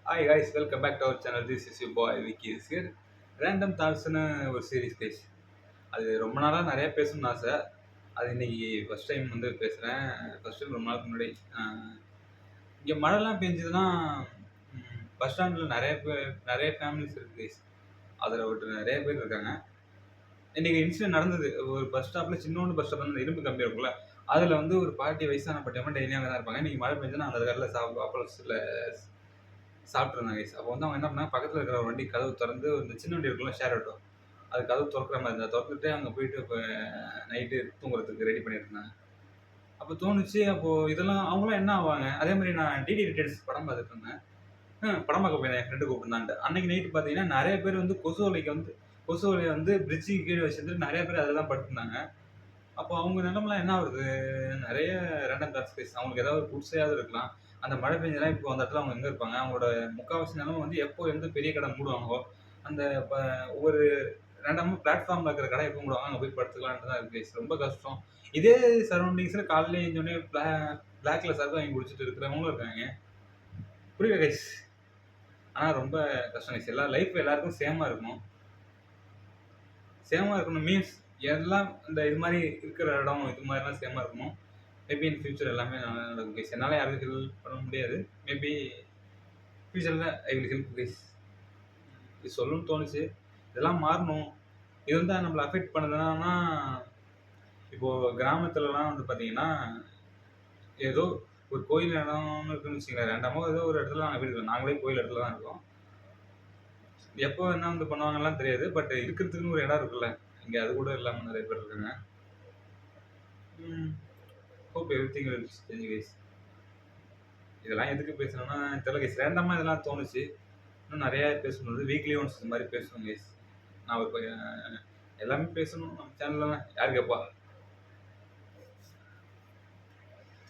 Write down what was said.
Hi guys, welcome back to our channel. This is you boy Vicky is here. Random தாட்ஸ்னு ஒரு series guys. அது ரொம்ப நாளாக நிறைய பேசணும்னு ஆசை. அது இன்னைக்கு ஃபர்ஸ்ட் டைம் வந்து பேசுகிறேன். ஃபர்ஸ்ட் டைம் ரொம்ப நாளுக்கு முன்னாடி இங்கே மழைலாம் பெஞ்சதுன்னா பஸ் ஸ்டாண்டில் நிறைய ஃபேமிலிஸ் இருக்குது கைஸ். அதில் ஒரு நிறைய பேர் இருக்காங்க. இன்றைக்கி இன்சிடென்ட் நடந்தது. ஒரு பஸ் ஸ்டாப்பில், சின்னோண்டு பஸ் ஸ்டாப்பில் அந்த இரும்பு கம்பி இருக்குல்ல, அதில் வந்து ஒரு பாட்டி, வயசான பாட்டி அம்மா டெய்லியும் அங்கே தான் இருப்பாங்க. இன்றைக்கி மழை பெஞ்சுன்னா அந்த கடையில் அப்பளத்தில் சாப்பிட்ருந்தாங்க கைஸ். அப்போ வந்து அவங்க என்ன பண்ணாங்க, பக்கத்தில் இருக்கிற ஒரு வண்டி கதவு திறந்து, இந்த சின்ன வண்டி இருக்குல்ல, ஷேர் ஆட்டோ, அது கதவு திறக்கிற மாதிரி இருந்தால் திறந்துட்டு அங்கே போயிட்டு இப்போ நைட்டு தூங்குறதுக்கு ரெடி பண்ணிட்டு இருந்தாங்க. அப்போ தோணுச்சு, அப்போது இதெல்லாம் அவங்களாம் என்ன ஆவாங்க. அதே மாதிரி நான் டிடி ரிட்டர்ன்ஸ் படம் பார்த்துட்டு இருந்தேன். படம் பார்க்க போயிருந்தேன், என் ஃப்ரெண்டு கூப்பிட்டுருந்தான்ட்டு. அன்னைக்கு நைட்டு பார்த்தீங்கன்னா நிறைய பேர் வந்து கொசு வலையை வந்து பிரிட்ஜுக்கு கீழே வச்சுட்டு நிறைய பேர் அதில் தான் படுத்துருந்தாங்க. அப்போ அவங்க நிலமெல்லாம் என்ன ஆகுது, நிறைய ரேண்டம் தாட்ஸ் கைஸ். அவங்களுக்கு ஏதாவது ஒரு குடிசையாவது இருக்கலாம். அந்த மழை பெஞ்சதுனா இப்போ அந்த இடத்துல அவங்க எங்கே இருப்பாங்க, அவங்களோட முக்கால்வாசி நிலமை வந்து எப்போ எந்த பெரிய கடை மூடுவாங்களோ, அந்த ஒவ்வொரு ரேண்டமாக பிளாட்ஃபார்மில் இருக்கிற கடை எப்போ மூடுவாங்க, அங்கே போய் படுத்துக்கலான்ட்டு தான் இருக்குது கைஸ். ரொம்ப கஷ்டம். இதே சரௌண்டிங்ஸில் காலையில் எழுந்தோடனே பிளாக்ல சரக்கு வாங்கி குடிச்சிட்டு இருக்கிறவங்களும் இருக்காங்க. புரியல கைஸ். ஆனால் ரொம்ப கஷ்டம் கைஸ். லைஃப் எல்லாருக்கும் சேமாக இருக்கணும் மீன்ஸ் எல்லாம் இந்த இது மாதிரி இருக்கிற இடம் இது மாதிரிலாம் சேமாக இருக்கணும். மேபி இன் ஃபியூச்சர் எல்லாமே நல்லா நடக்கும் கைஸ். என்னால் யாருக்கும் ஹெல்ப் பண்ண முடியாது. மேபி ஃபியூச்சரில் ஐ வில் ஹெல்ப் கைஸ். இது சொல்லணும்னு தோணுச்சு. இதெல்லாம் மாறணும். இது வந்து நம்மளை அஃபெக்ட் பண்ணுதுன்னா, இப்போது கிராமத்துலலாம் வந்து பார்த்தீங்கன்னா, ஏதோ ஒரு கோயில் இடம்னு இருக்குன்னு வச்சுக்கோங்களேன். ரேண்டமாக ஏதோ ஒரு இடத்துல நாங்கள் வீடு இருக்கோம். நாங்களே கோயில் இடத்துல தான் இருக்கோம். எப்போ என்ன வந்து பண்ணுவாங்கலாம் தெரியாது. பட் இருக்கிறதுக்குன்னு ஒரு இடம் இருக்குல்ல, இங்கே அது கூட இல்லாமல் நிறைய பேர் இருக்காங்க. Hope everything will change guys. இதெல்லாம் எதுக்கு பேசணும்னா தெரியல கைஸ். ரேண்டமாக இதெல்லாம் தோணுச்சு. இன்னும் நிறையா பேசணும். வீக்லி ஒன்ஸ் இந்த மாதிரி பேசணும் கைஸ். நான் ஒரு எல்லாமே பேசணும் நம்ம சேனல்லாம். யார் கேட்பா?